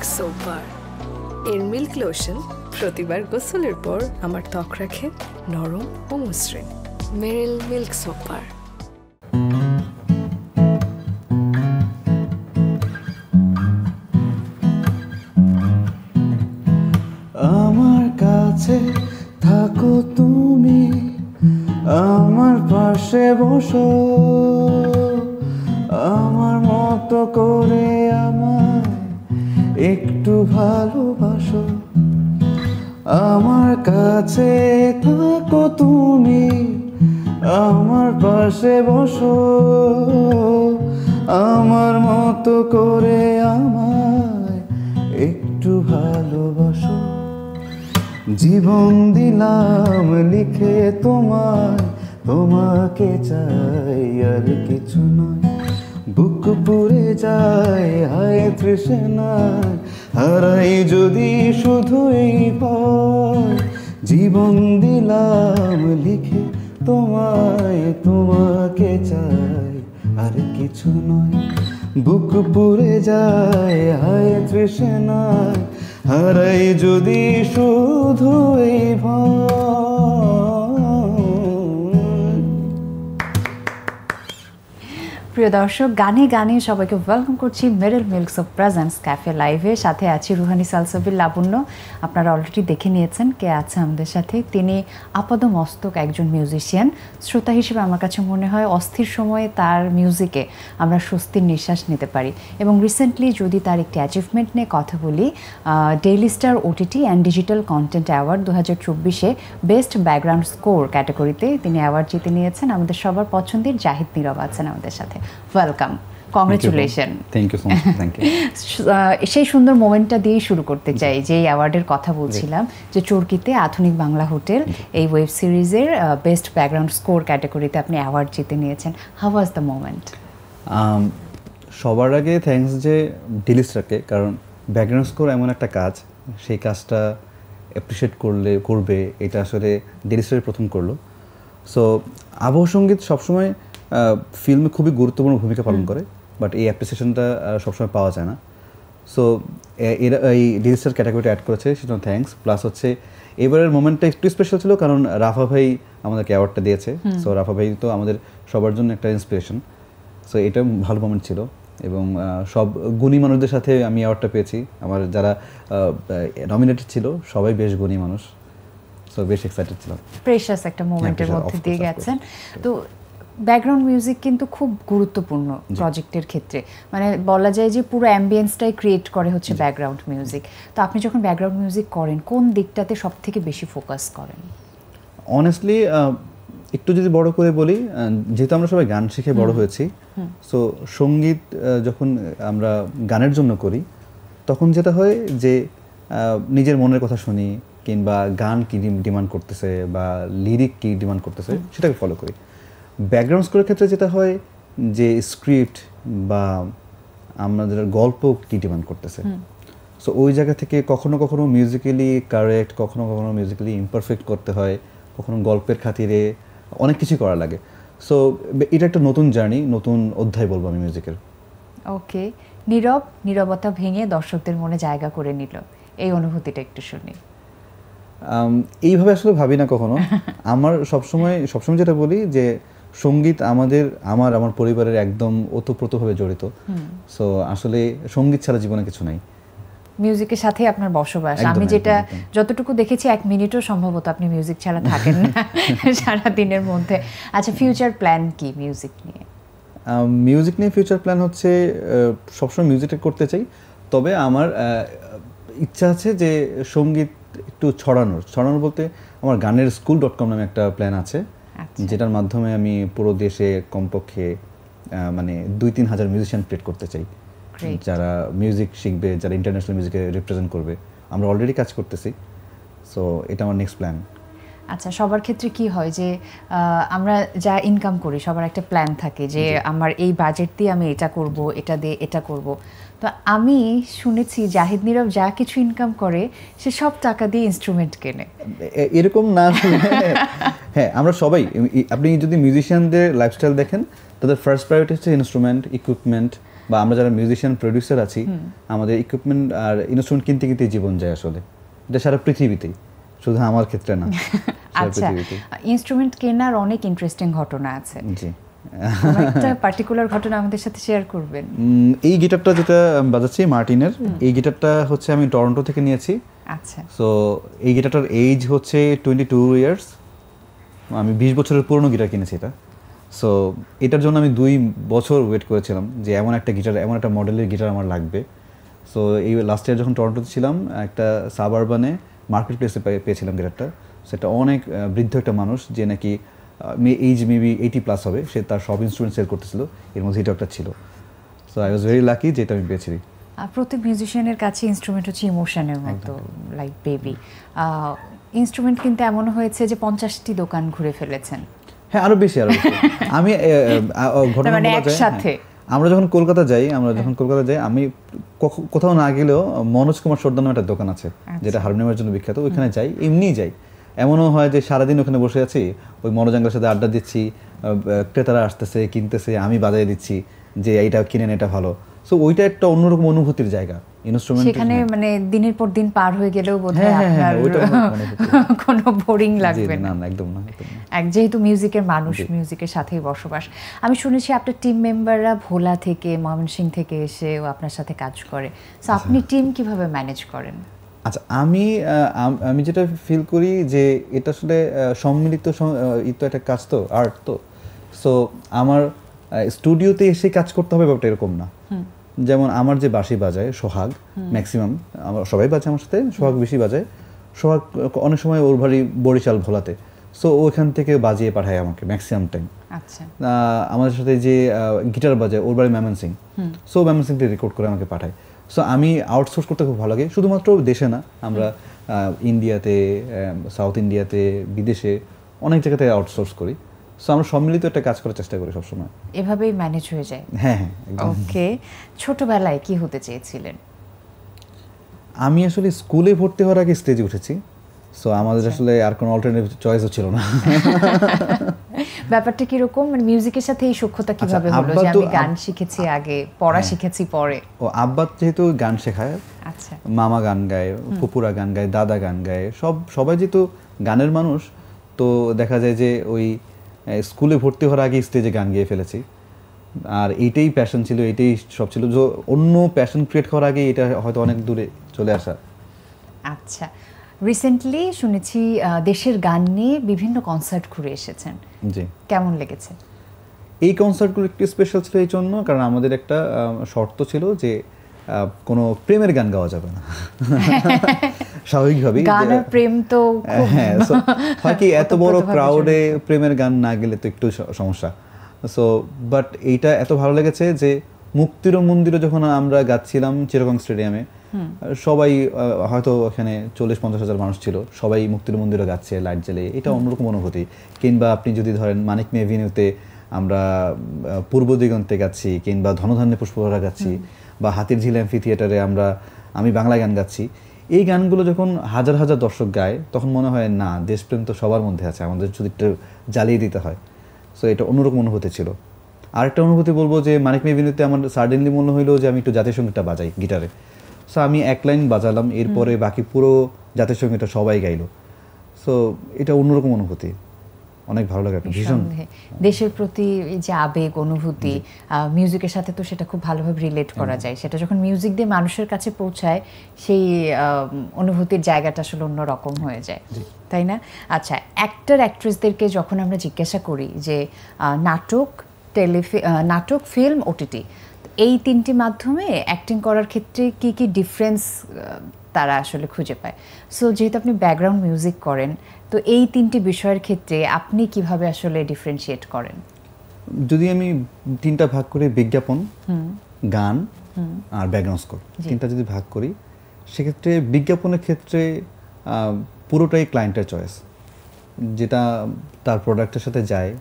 Milk soap বার। এর milk lotion প্রতিবার গোসলের পর আমার ত্বক রাখে নরম ও মসৃণ। মেরিল মিল্ক সোপ বার। আমার কাছে থাকো তুমি, আমার পাশে বসো, আমার মতো করে আমায় একটু ভালোবাসো। আমার কাছে থাকো তুমি, আমার পাশে বসো, আমার মতো করে আমায় একটু ভালোবাসো। জীবন দিলাম লিখে তোমায়, তোমাকে চাই আর কিছু নয়। বুক পুড়ে যায় হায় তৃষ্ণায়, হারাই যদি শুধুই পাই। জীবন দিলাম লিখে তোমায়, তোমাকে চাই আর কিছু নয়। বুক পুড়ে যায় হায় তৃষ্ণায়, হারাই যদি শুধুই প্রিয় দর্শক, গানে গানে সবাইকে ওয়েলকাম করছি মেরিল মিল্কস অফ প্রেজেন্টস ক্যাফে লাইভে। সাথে আছি রুহানি সালসাবিল লাবণ্য। আপনারা অলরেডি দেখে নিয়েছেন কে আছে আমাদের সাথে। তিনি আপাদমস্তক একজন মিউজিশিয়ান। শ্রোতা হিসেবে আমার কাছে মনে হয় অস্থির সময়ে তার মিউজিকে আমরা স্বস্তির নিঃশ্বাস নিতে পারি। এবং রিসেন্টলি যদি তার একটি অ্যাচিভমেন্ট নিয়ে কথা বলি, Daily Star OTT and digital content award 2024-এ বেস্ট ব্যাকগ্রাউন্ড স্কোর ক্যাটাগরিতে তিনি অ্যাওয়ার্ড জিতে নিয়েছেন। আমাদের সবার পছন্দের জাহিদ নীরব আছেন আমাদের সাথে। Welcome, congratulation. Thank you so much. Thank you. সেই সুন্দর মোমেন্টটা দিয়ে শুরু করতে চাই, যে অ্যাওয়ার্ডের কথা বলছিলাম, যে চরকিতে আধুনিক বাংলা হোটেল এই ওয়েব সিরিজের বেস্ট ব্যাকগ্রাউন্ড স্কোর ক্যাটাগরিতে আপনি অ্যাওয়ার্ড জিতে নিয়েছেন। How was the moment? সবার আগে থ্যাঙ্কস যে ডেইলি স্টারকে, কারণ ব্যাকগ্রাউন্ড স্কোর এমন একটা কাজ, সেই কাজটা অ্যাপ্রিসিয়েট করবে এটা আসলে ডেইলি স্টারের প্রথম করলো। সো আবহ সঙ্গীত সবসময় ফিল্মে খুবই গুরুত্বপূর্ণ ভূমিকা পালন করে, বাট এই অ্যাপ্রিসিয়েশনটা সবসময় পাওয়া যায় না। সো এরা এই ডেইলি স্টার ক্যাটাগরিটা অ্যাড করেছে, সেজন্য থ্যাঙ্কস। প্লাস হচ্ছে এবারের মোমেন্টটা একটু স্পেশাল ছিল, কারণ রাফা ভাই আমাদেরকে অ্যাওয়ার্ডটা দিয়েছে। সো রাফা ভাই তো আমাদের সবার জন্য একটা ইন্সপিরেশন। সো এটা ভালো মোমেন্ট ছিল। এবং সব গুণী মানুষদের সাথে আমি অ্যাওয়ার্ডটা পেয়েছি। আমার যারা নমিনেটেড ছিল সবাই বেশ গুণী মানুষ। সো বেশ এক্সাইটেড ছিলাম। প্রেশাস একটা মোমেন্টের মধ্যে দিয়ে গেছেন। তো ব্যাকগ্রাউন্ড মিউজিক কিন্তু খুব গুরুত্বপূর্ণ প্রজেক্টের ক্ষেত্রে। মানে বলা যায় যে পুরো অ্যাম্বিয়েন্সটাই ক্রিয়েট করে হচ্ছে ব্যাকগ্রাউন্ড মিউজিক। তো আপনি যখন ব্যাকগ্রাউন্ড মিউজিক করেন, কোন দিকটাতে সব থেকে বেশি ফোকাস করেন? অনেস্টলি একটু যদি বড় করে বলি, যেহেতু আমরা সবাই গান শিখে বড় হয়েছি, সো সঙ্গীত যখন আমরা গানের জন্য করি, তখন যেটা হয় যে নিজের মনের কথা শুনি, কিংবা গান কি ডিমান্ড করতেছে বা লিরিক কি ডিমান্ড করতেছে সেটাকে ফলো করি। ব্যাকগ্রাউন্ড স্কোরের ক্ষেত্রে যেটা হয় যে স্ক্রিপ্ট বা আমাদের গল্প কি ডিমান্ড করতেছে। সো ওই জায়গা থেকে কখনো কখনো মিউজিক্যালি কারেক্ট, কখনো কখনো মিউজিক্যালি ইমপারফেক্ট করতে হয়, কখনো গল্পের খাতিরে অনেক কিছু করা লাগে। সো এটা একটা নতুন জার্নি, নতুন অধ্যায় বলবো আমি মিউজিকের। ওকে, নীরবতা ভেঙে দর্শকদের মনে জায়গা করে নিল, এই অনুভূতিটা একটু শুনি। এইভাবে আসলে ভাবি না কখনো। আমার সবসময় যেটা বলি যে সঙ্গীত আমার পরিবারের একদম ওতপ্রোতভাবে জড়িত। সো আসলে সঙ্গীত ছাড়া জীবনে কিছু নাই। মিউজিকের সাথে আপনার বসবাস। আমি যেটা যতটুকু দেখেছি 1 মিনিটও সম্ভবত আপনি মিউজিক ছাড়া থাকেন না সারা দিনের মধ্যে। আচ্ছা, ফিউচার প্ল্যান কি মিউজিক নিয়ে? মিউজিক নিয়ে ফিউচার প্ল্যান হচ্ছে সবসময় মিউজিকটা করতে চাই, তবে আমার ইচ্ছা আছে যে সঙ্গীত একটু ছড়ানোর বলতে আমার গানের school.com নামে একটা প্ল্যান আছে, যেটার মাধ্যমে আমি পুরো দেশে কমপক্ষে মানে 2-3 হাজার মিউজিশিয়ান ক্রিয়েট করতে চাই, যারা মিউজিক শিখবে, যারা ইন্টারন্যাশনাল মিউজিকে রিপ্রেজেন্ট করবে। আমরা অলরেডি কাজ করতেছি। সো এটা আমার নেক্সট প্ল্যান। আচ্ছা, সবার ক্ষেত্রে কি হয় যে আমরা যা ইনকাম করি সবার একটা প্ল্যান থাকে যে আমার এই বাজেট দিয়ে আমি এটা করব, এটা দিয়ে এটা করব। তো আমি শুনেছি জাহিদ নীরব যা কিছু ইনকাম করে সে সব টাকা দিয়ে ইনস্ট্রুমেন্ট কেনে। এরকম না। হ্যাঁ, আমরা সবাই, আপনি যদি মিউজিশিয়ানদের লাইফস্টাইল দেখেন, তাদের ফার্স্ট প্রায়োরিটি হচ্ছে ইনস্ট্রুমেন্ট, ইকুইপমেন্ট, বা আমরা যারা মিউজিশিয়ান প্রোডিউসার আছি আমাদের ইকুইপমেন্ট আর ইনস্ট্রুমেন্ট কিনতে কিনতে জীবন যায় আসলে, এটা সারা পৃথিবীতেই, শুধু আমার ক্ষেত্রে না। আচ্ছা, ইনস্ট্রুমেন্ট কেনার অনেক ইন্টারেস্টিং ঘটনা আছে, জি একটা পার্টিকুলার ঘটনা আমাদের সাথে শেয়ার করবেন? এই গিটারটা যেটা বাজাচ্ছি মার্টিনের, এই গিটারটা হচ্ছে আমি টরন্টো থেকে নিয়েছি। আচ্ছা, সো এই গিটারটার এজ হচ্ছে 22 ইয়ার্স, আমি 20 বছরের পুরনো গিটার কিনেছি এটা। সো এটার জন্য আমি 2 বছর ওয়েট করেছিলাম যে এমন একটা গিটার, এমন একটা মডেলের গিটার আমার লাগবে। সো এই লাস্ট ইয়ার যখন টরন্টোতে ছিলাম, একটা সাবারবানে মার্কেট প্লেসে পেয়েছিলাম গিটারটা। সেটা অনেক বৃদ্ধ একটা মানুষ, যে নাকি এইজ মেবি 80+ হবে, সে তার সব ইনস্ট্রুমেন্ট সেল করতেছিল, এর মধ্যে এটা একটা ছিল। So I was very lucky যে এটা আমি পেয়েছি। প্রত্যেক মিউজিশিয়ানের কাছে ইনস্ট্রুমেন্ট হচ্ছে ইমোশনের মতো, লাইক বেবি। ইনস্ট্রুমেন্ট কিন্তু এমন হয়েছে যে 50টি দোকান ঘুরে ফেলেছেন। হ্যাঁ, আরো বেশি। আমি ঘটনা বলা যায়, আমরা যখন কলকাতা যাই, আমি কোথাও না গেলেও মনোজ কুমার সর্দার নামে একটা দোকান আছে যেটা হারমোনিয়ামের জন্য বিখ্যাত, ওইখানে যাই, এমনিই যাই। এমনও হয় যে সারাদিন ওখানে বসে আছি, ওই মনোজাঙ্গের সাথে আড্ডা দিচ্ছি, ক্রেতারা আসতেছে, কিনতেছে, আমি বাজায় দিচ্ছি যে এইটা কিনেন, এটা ভালো। সো ওইটা একটা অন্যরকম অনুভূতির জায়গা ইনস্ট্রুমেন্ট। সেখানে মানে দিনের পর দিন পার হয়ে গেলেও বোধহয় আপনার কোনো বোরিং লাগবে না। না, একদম না। যেহেতু মিউজিকের মানুষ, মিউজিকের সাথেই বসবাস। আমি শুনেছি আপনার টিম মেম্বাররা ভোলা থেকে, ময়মনসিংহ থেকে এসেও আপনার সাথে কাজ করে। সো আপনি টিম কিভাবে ম্যানেজ করেন? আচ্ছা, আমি যেটা ফিল করি যে এটা আসলে সম্মিলিত একটা কাজ, তো আর্ট। তো সো আমার স্টুডিওতে এসে কাজ করতে হবে ব্যাপারটা এরকম না। যেমন আমার যে বাঁশি বাজায় সোহাগ, ম্যাক্সিমাম আমার সবাই বাজে আমার সাথে, সোহাগ বেশি বাজায়। সোহাগ অনেক সময় ওর বাড়ি বরিশাল, ভোলাতে। সো ওইখান থেকে বাজিয়ে পাঠায় আমাকে ম্যাক্সিমাম টাইম। আচ্ছা, আমাদের সাথে যে গিটার বাজায় ওর বাড়ি ময়মনসিংহ, সো ময়মনসিংহ থেকে রেকর্ড করে আমাকে পাঠায়। সো আমি আউটসোর্স করতে খুব ভালো লাগে, শুধুমাত্র দেশে না, আমরা ইন্ডিয়াতে, সাউথ ইন্ডিয়াতে, বিদেশে অনেক জায়গাতে আউটসোর্স করি। সো আমরা সম্মিলিত একটা কাজ করার চেষ্টা করি সবসময়। এভাবেই ম্যানেজ হয়ে যায়। হ্যাঁ। ওকে, ছোটবেলায় কি হতে চেয়েছিলেন? আমি আসলে স্কুলে ভর্তি হওয়ার আগে স্টেজে উঠেছি। সো আমাদের আসলে আর কোনো অল্টারনেটিভ চয়েসও ছিল না। ব্যাপারটা কিরকম, মানে মিউজিকের সাথে এই সখ্যতা কিভাবে হলো যে আমি গান শিখেছি আগে, পড়া শিখেছি পরে? ও আব্বা যেহেতু গান শেখায়, আচ্ছা, মামা গান গায়, ফুপুরা গান গায়, দাদা গান গায়, সবাই যেহেতু গানের মানুষ, তো দেখা যায় যে ওই স্কুলে ভর্তি হওয়ার আগে স্টেজে গান গেয়ে ফেলেছি। আর এইটাই প্যাশন ছিল, এইটাই সব ছিল। যে অন্য প্যাশন ক্রিয়েট করার আগে এটা হয়তো অনেক দূরে চলে আসা। আচ্ছা, রিসেন্টলি শুনেছি দেশের গান নিয়ে বিভিন্ন কনসার্ট ঘুরে এসেছেন। জি, কেমন লেগেছে? এই কনসার্টগুলো একটু স্পেশাল ছিল এই জন্য, কারণ আমাদের একটা শর্ত ছিল যে কোনো প্রেমের গান গাওয়া যাবে না। স্বাভাবিকভাবেই গান আর প্রেম তো হ্যাঁ, হয় কি এত বড় ক্রাউডে প্রেমের গান না গেলে তো একটু সমস্যা। সো বাট এইটা এত ভালো লেগেছে যে মুক্তির মন্দিরে যখন আমরা গাচ্ছিলাম চিরগং স্টেডিয়ামে, সবাই হয়তো ওখানে 40-50 হাজার মানুষ ছিল, সবাই মুক্তির মন্দিরে গাচ্ছে লাইট জ্বালিয়ে, এটা অন্যরকম অনুভূতি। কিংবা আপনি যদি ধরেন মানিক মে এভিনিউতে আমরা পূর্ব দিগন্তে গাচ্ছি, কিংবা ধনধান্যে পুষ্পভরা গাচ্ছি, বা হাতির ঝিল অ্যাম্ফি থিয়েটারে আমি বাংলা গান গাচ্ছি, এই গানগুলো যখন হাজার হাজার দর্শক গায়, তখন মনে হয় না, দেশপ্রেম তো সবার মধ্যে আছে, আমাদের যদি একটু জ্বালিয়ে দিতে হয়। সো এটা অন্যরকম অনুভূতি ছিল। আরেকটা অনুভূতি বলবো যে মানিক মে এভিনিউতে আমার সাডেনলি মনে হইলো যে আমি একটু জাতীয় সঙ্গীতটা বাজাই গিটারে। সো আমি এক লাইন বাজালাম, এরপরে বাকি পুরো জাতীয় সঙ্গীতটা সবাই গাইলো। সো এটা অন্যরকম অনুভূতি, অনেক ভালো লাগে। ভীষণ দেশের প্রতি যে আবেগ, অনুভূতি, মিউজিকের সাথে তো সেটা খুব ভালোভাবে রিলেট করা যায়। সেটা যখন মিউজিক দিয়ে মানুষের কাছে পৌঁছায়, সেই অনুভূতির জায়গাটা আসলে অন্যরকম হয়ে যায়, তাই না? আচ্ছা, অ্যাক্টর অ্যাক্ট্রেসদেরকে যখন আমরা জিজ্ঞাসা করি যে নাটক, ফিল্ম, ওটিটি, এই তিনটি মাধ্যমে অ্যাক্টিং করার ক্ষেত্রে কি কি ডিফারেন্স তারা আসলে খুঁজে পায়? সো যেহেতু আপনি ব্যাকগ্রাউন্ড মিউজিক করেন, তো এই তিনটি বিষয়ের ক্ষেত্রে আপনি কিভাবে আসলে ডিফারেন্সিয়েট করেন? যদি আমি তিনটা ভাগ করি, বিজ্ঞাপন, গান আর ব্যাকগ্রাউন্ড স্কোর, তিনটা যদি ভাগ করি, সেক্ষেত্রে বিজ্ঞাপনের ক্ষেত্রে পুরোটাই ক্লায়েন্টের চয়েস, যেটা তার প্রোডাক্টের সাথে যায়,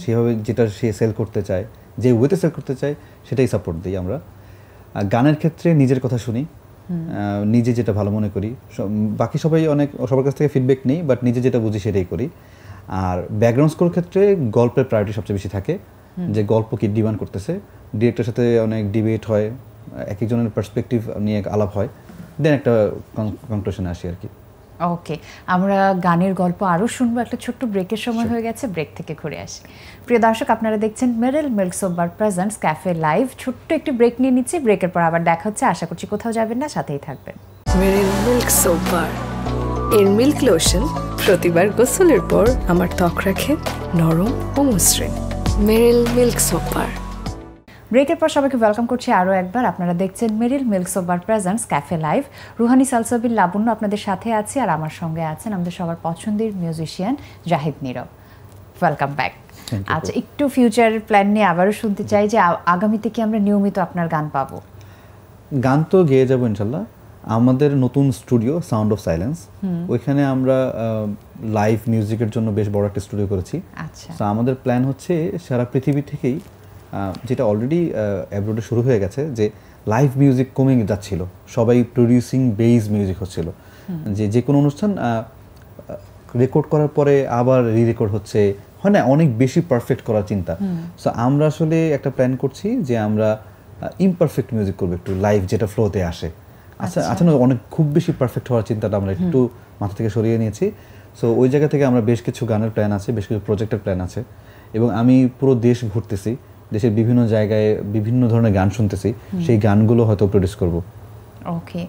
সেভাবে যেটা সে সেল করতে চায়, যে ওয়েতে সেল করতে চায়, সেটাই সাপোর্ট দিই আমরা। গানের ক্ষেত্রে নিজের কথা শুনি, নিজে যেটা ভালো মনে করি, বাকি সবার কাছ থেকে ফিডব্যাক নেই, বাট নিজে যেটা বুঝি সেটাই করি। আর ব্যাকগ্রাউন্ড স্কোর ক্ষেত্রে গল্পের প্রায়োরিটি সবচেয়ে বেশি থাকে, যে গল্প কি ডিমান্ড করতেছে, ডিরেক্টরের সাথে অনেক ডিবেট হয়, এক একজনের পার্সপেক্টিভ নিয়ে আলাপ হয়, দেন একটা কনক্লুশনে আসি আর কি। ওকে, আমরা গানের গল্প আরও শুনবো, একটা ছোট্ট ব্রেকের সময় হয়ে গেছে, ব্রেক থেকে ঘুরে আসি। প্রিয় দর্শক, আপনারা দেখছেন Meril milk soap bar presents cafe live. ছোট্ট একটি ব্রেক নিয়ে নিচ্ছি, ব্রেকের পর আবার দেখা হচ্ছে। আশা করছি কোথাও যাবেন না, সাথেই থাকবেন। মেরিল মিল্ক সোপ বার এর মিল্ক লোশন প্রতিবার গোসলের পর আমার ত্বক রাখে নরম ও মসৃণ। Meril milk soap bar. ব্রেকের পর সবাইকে ওয়েলকাম করছি আরও একবার। আপনারা দেখছেন Meril milk soap bar presents cafe live. Ruhani Salsabil Labonno আপনাদের সাথে আছি, আর আমার সঙ্গে আছেন আমাদের সবার পছন্দের musician Zahid Nirob. Welcome back. আচ্ছা, একটু ফিউচার প্ল্যান নিয়ে আবারও শুনতে চাই যে আগামীতে কি আমরা নিয়মিত আপনার গান পাবো? গান তো গেয়ে যাবো ইনশাল্লাহ। আমাদের নতুন স্টুডিও সাউন্ড অফ সাইলেন্স, ওইখানে আমরা লাইভ মিউজিকের জন্য বেশ বড় একটা স্টুডিও করেছি। আচ্ছা, তো আমাদের প্ল্যান হচ্ছে সারা পৃথিবী থেকেই, যেটা অলরেডি অ্যাব্রোডে শুরু হয়ে গেছে, যে লাইভ মিউজিক কমে যাচ্ছিল, সবাই প্রডিউসিং বেস মিউজিক হচ্ছিল, যে কোনো অনুষ্ঠান রেকর্ড করার পরে আবার রি রেকর্ড হচ্ছে, হয় না, অনেক বেশি পারফেক্ট করার চিন্তা। সো আমরা আসলে একটা প্ল্যান করছি যে আমরা ইমপারফেক্ট মিউজিক করবো, একটু লাইভ যেটা ফ্লোতে আসে। আচ্ছা না, অনেক খুব বেশি পারফেক্ট হওয়ার চিন্তাটা আমরা একটু মাথা থেকে সরিয়ে নিয়েছি। সো ওই জায়গা থেকে আমরা বেশ কিছু গানের প্ল্যান আছে, বেশ কিছু প্রজেক্টের প্ল্যান আছে, এবং আমি পুরো দেশ ঘুরতেছি, দেশের বিভিন্ন জায়গায় বিভিন্ন ধরনের গান শুনতেছি, সেই গানগুলো হয়তো প্রডিউস করব। ওকে,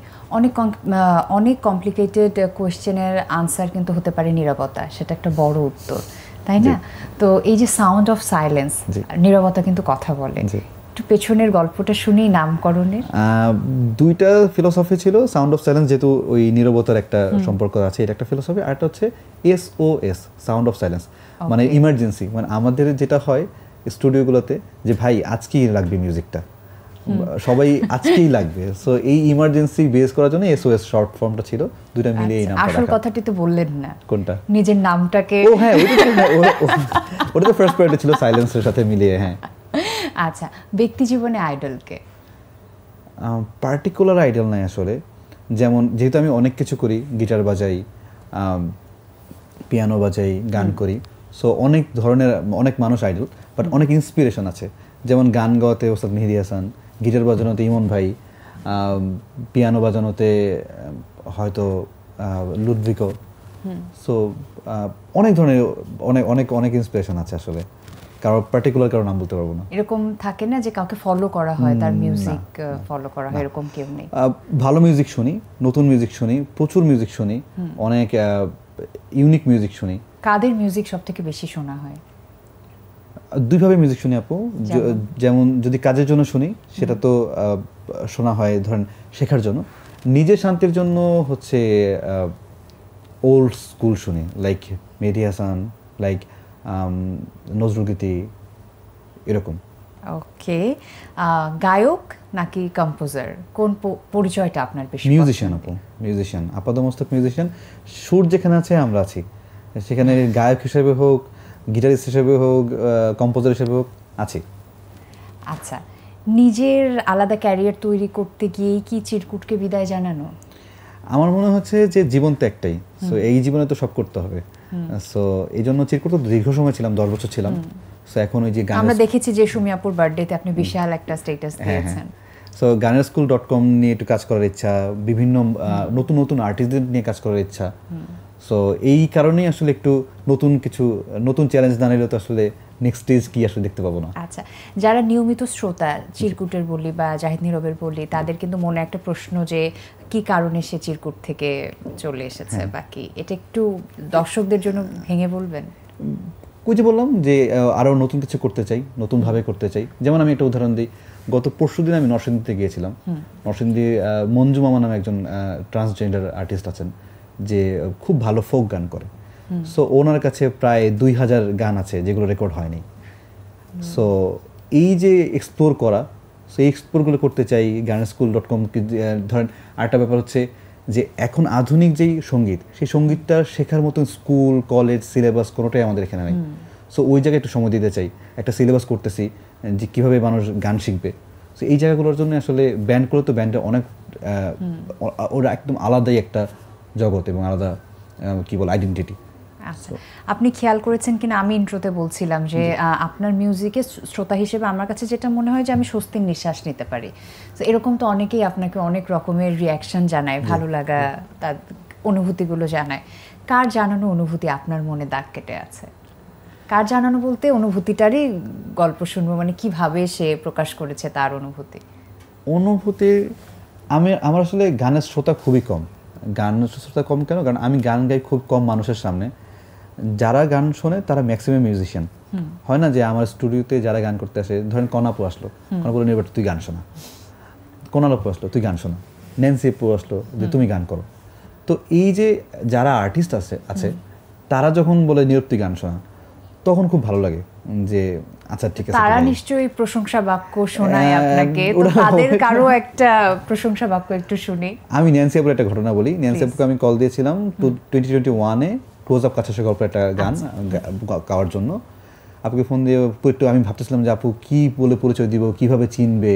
অনেক কমপ্লিকেটেড কোয়েশ্চেনের আনসার কিন্তু হতে পারে নীরবতা, সেটা একটা বড় উত্তর, তাই না? তো এই যে সাউন্ড অফ সাইলেন্স, নীরবতা কিন্তু কথা বলে, একটু পেছনের গল্পটা শুনি নামকরণের। দুইটা ফিলোসফি ছিল। সাউন্ড অফ সাইলেন্স যেহেতু ওই নীরবতার একটা সম্পর্ক আছে, এটা একটা ফিলোসফি। আরেকটা হচ্ছে SOS, সাউন্ড অফ সাইলেন্স, মানে ইমার্জেন্সি। মানে আমাদের যেটা হয় স্টুডিওগুলোতে যে ভাই আজকেই লাগবে মিউজিকটা, সবাই আজকেই লাগবে। সো এই ইমার্জেন্সি বেস করার জন্য SOS শর্ট ফর্মটা ছিল, দুইটা মিলে এই নামটা। আসল কথাটি তো বললেন না। কোনটা? নিজের নামটাকে। ও হ্যাঁ, ওটা তো ফার্স্ট প্রায়োরিটি ছিল, সাইলেন্সের সাথে মিলিয়ে। হ্যাঁ। আচ্ছা, ব্যক্তি জীবনে আইডলকে? পার্টিকুলার আইডল নাই আসলে। যেমন যেহেতু আমি অনেক কিছু করি, গিটার বাজাই, পিয়ানো বাজাই, গান করি, সো অনেক ধরনের অনেক মানুষ আইডল, বাট অনেক ইন্সপিরেশন আছে। যেমন গান গাওয়াতে ওস্তাদ মেহেদী হাসান, গিটার বাজানোতে ইমন ভাই, পিয়ানো বাজানোতে হয়তো লুডভিকো। সো অনেক ধরনের অনেক অনেক অনেক ইন্সপিরেশন আছে আসলে। কারো পার্টিকুলার কারো নাম বলতে পারবো না। এরকম থাকে না যে কাউকে ফলো করা হয়, তার মিউজিক ফলো করা হয়, এরকম কেউ নেই? ভালো মিউজিক শুনি, নতুন মিউজিক শুনি, প্রচুর মিউজিক শুনি, অনেক ইউনিক মিউজিক শুনি। কাদের মিউজিক সবথেকে বেশি শোনা হয়? দুইভাবে মিউজিক শুনি আপু। যেমন যদি কাজের জন্য শুনি, সেটা তো শোনা হয় ধরেন শেখার জন্য। নিজের শান্তির জন্য হচ্ছে ওল্ড স্কুল শুনি, লাইক মেহেদী হাসান, লাইক নজরুলগীতি, এরকম। ওকে, গায়ক নাকি কম্পোজার, কোন পরিচয়টা আপনার বেশি? মিউজিশিয়ান আপু, মিউজিশিয়ান, আপাতমস্তক মিউজিশিয়ান। সুর যেখানে আছে আমরা আছি, সেখানে গায়ক হিসেবে হোক, গিটারিস্ট হিসেবে হোক, কম্পোজার হিসেবে হোক, আছি। আচ্ছা, নিজের আলাদা ক্যারিয়ার তৈরি করতে গিয়ে কি চিরকুটকে বিদায় জানানো? আমার মনে হচ্ছে যে জীবন তো একটাই, সো এই জীবনে তো সব করতে হবে। সো এই জন্য চিরকুট তো দীর্ঘ সময় ছিলাম, 10 বছর ছিলাম। সো এখন ওই যে গান, আমরা দেখেছি যে সুমি আপুর বার্থডেতে আপনি বিশাল একটা স্ট্যাটাস দিয়েছেন। সো ganerschool.com নিয়ে একটু কাজ করার ইচ্ছা, বিভিন্ন নতুন নতুন আর্টিস্টদের নিয়ে কাজ করার ইচ্ছা। সো এই কারণেই আসলে একটু নতুন কিছু, নতুন চ্যালেঞ্জ না নিলে তো আসলে নেক্সট স্টেজ কি আসলে দেখতে পাবো না। আচ্ছা, যারা নিয়মিত শ্রোতা চিরকুটের বলি বা জাহিদ নীরবের বলি, তাদের কিন্তু মনে একটা প্রশ্ন যে কি কারণে সে চিরকুট থেকে চলে এসেছে বা কি, এটা একটু দর্শকদের জন্য ভেঙে বলবেন? ওই যে বললাম যে আরও নতুন কিছু করতে চাই, নতুনভাবে করতে চাই। যেমন আমি একটা উদাহরণ দিই, গত পরশুদিন আমি নরসিংদীতে গিয়েছিলাম। নরসিংদী মঞ্জু মামা নামে একজন ট্রান্সজেন্ডার আর্টিস্ট আছেন, যে খুব ভালো ফোক গান করে। সো ওনার কাছে প্রায় 2000 গান আছে যেগুলো রেকর্ড হয়নি। সো এই যে এক্সপ্লোর করা, সো এই এক্সপ্লোরগুলো করতে চাই। ganerschool.com ধরেন আরেকটা ব্যাপার হচ্ছে যে এখন আধুনিক যেই সঙ্গীত, সেই সঙ্গীতটা শেখার মতন স্কুল, কলেজ, সিলেবাস কোনোটাই আমাদের এখানে নেই। সো ওই জায়গায় একটু সময় দিতে চাই। একটা সিলেবাস করতেছি যে কীভাবে মানুষ গান শিখবে। সো এই জায়গাগুলোর জন্য আসলে ব্যান্ড করে তো ব্যান্ডে অনেক ওরা একদম আলাদাই একটা জগৎ এবং আলাদা কি বল আইডেন্টিটি। আচ্ছা, আপনি খেয়াল করেছেন কিনা আমি ইন্ট্রোতে বলছিলাম যে আপনার মিউজিকে শ্রোতা হিসেবে আমার কাছে যেটা মনে হয় যে আমি স্বস্তির নিঃশ্বাস নিতে পারি। তো এরকম তো অনেকেই আপনাকে অনেক রকমের রিয়াকশন জানায়, ভালো লাগা, তার অনুভূতিগুলো জানায়। কার জানানো অনুভূতি আপনার মনে দাগ কেটে আছে? কার জানানো বলতে অনুভূতিটারই গল্প শুনবো, মানে কিভাবে সে প্রকাশ করেছে তার অনুভূতি। আমার আসলে গানের শ্রোতা খুবই কম। গানের শ্রোতা কম কেন? কারণ আমি গান গাই খুব কম মানুষের সামনে। যারা গান শোনে তারা ম্যাক্সিমাম মিউজিশিয়ান। হয় না যে আমার স্টুডিওতে যারা গান করতে আসে, ধরেন কনাপু আসলো, কনাপু নির্বাট তুই গান শোনা, কোনালাপু আসলো তুই গান শোনা, ন্যান্সি আপু আসলো যে তুমি গান করো। তো এই যে যারা আর্টিস্ট আছে তারা যখন বলে নীরব তুই গান শোনা, তখন খুব ভালো লাগে যে আচ্ছা ঠিক আছে। তারা নিশ্চয়ই প্রশংসা বাক্য শোনায় আপনাকে, তো তাদের কারো একটা প্রশংসা বাক্য একটু শুনি। আমি ন্যান্সি আপুর একটা ঘটনা বলি। ন্যান্সি আপুকে আমি কল দিয়েছিলাম 2021-এ ক্লোজ আপ কাছে গল্প একটা গান গাওয়ার জন্য। আপুকে ফোন দিয়ে একটু আমি ভাবতেছিলাম যে আপু কি বলে পরিচয় দিব, কিভাবে চিনবে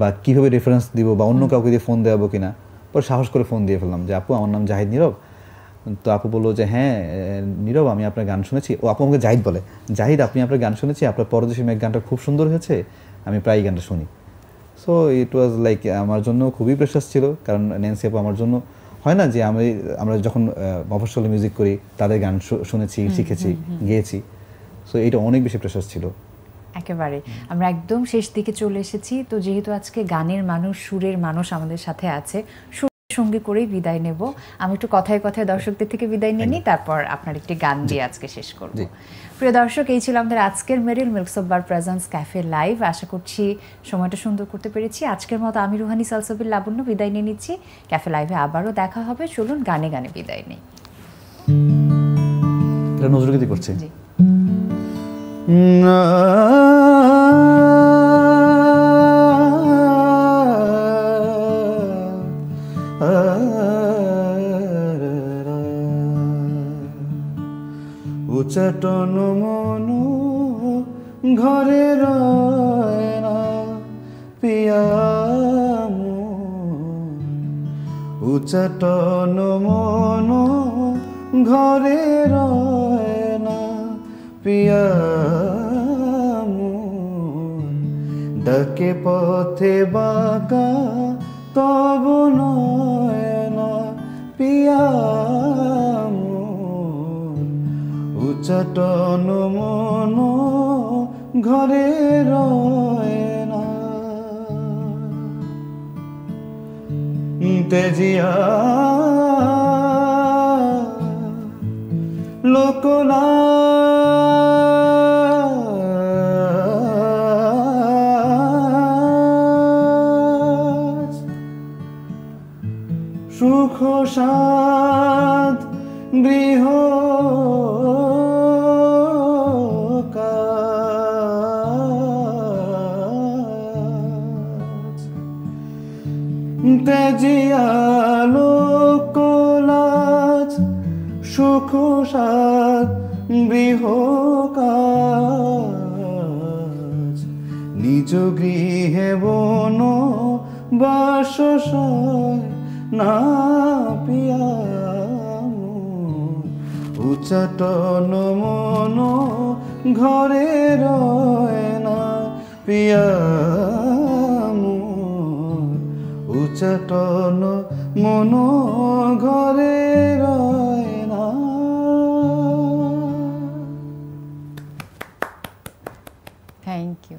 বা কিভাবে রেফারেন্স দিব বা অন্য কাউকে দিয়ে ফোন দেওয়াবো কিনা। পরে সাহস করে ফোন দিয়ে ফেললাম যে আপু আমার নাম জাহিদ নীরব। তো আপু বললো যে হ্যাঁ নীরব আমি আপনার গান শুনেছি। ও আপু আমাকে জাহিদ বলে, জাহিদ আপনি আপনার গান শুনেছি, আপনার পরদেশি মেঘ গানটা খুব সুন্দর হয়েছে, আমি প্রায় গানটা শুনি। সো ইট ওয়াজ লাইক আমার জন্য খুবই প্রেশাস ছিল, কারণ ন্যান্সি আপু আমার জন্য হয় না যে আমরা যখন মফস্বলে মিউজিক করি তাদের গান শুনেছি, শিখেছি, গেয়েছি। সো এটা অনেক বেশি প্রেশাস ছিল। একেবারে আমরা একদম শেষ দিকে চলে এসেছি। তো যেহেতু আজকে গানের মানুষ, সুরের মানুষ আমাদের সাথে আছে, সঙ্গে করেই বিদায় নেব। আমি একটু কথায় কথায় দর্শকদের থেকে বিদায় নিয়ে নিই, তারপর আপনার একটি গান দিয়ে আজকে শেষ করব। প্রিয় দর্শক, এই ছিল আমাদের আজকের Meril milk soap bar presents cafe live. আশা করছি সময়টা সুন্দর করতে পেরেছি। আজকের মতো আমি রুহানি সালসাবিল লাবণ্য বিদায় নিয়ে নিচ্ছি। ক্যাফে লাইভে আবারও দেখা হবে। চলুন গানে গানে বিদায় নিই। নজরুলগীতি করছি। উচ্চাটন মন ঘরে রয় না পিয়া, উচ্চাটন মন ঘরে রয় না পিয়া, ডাকে পথে বাঁকা তব নয় না পিয়া, উচ্চাটন মন ঘরে রয় না, তেজিয়া লোকলা সুখ সাধ গৃহ তেজিয়া লোকলাজ সুখ সাধ গৃহ কাজ, নিজ গৃহে বন বাস না পিয়া, উচ্চাটন মন ঘরে রয় না পিয়া, উচ্চাটন মন ঘরে রয় না। Thank you.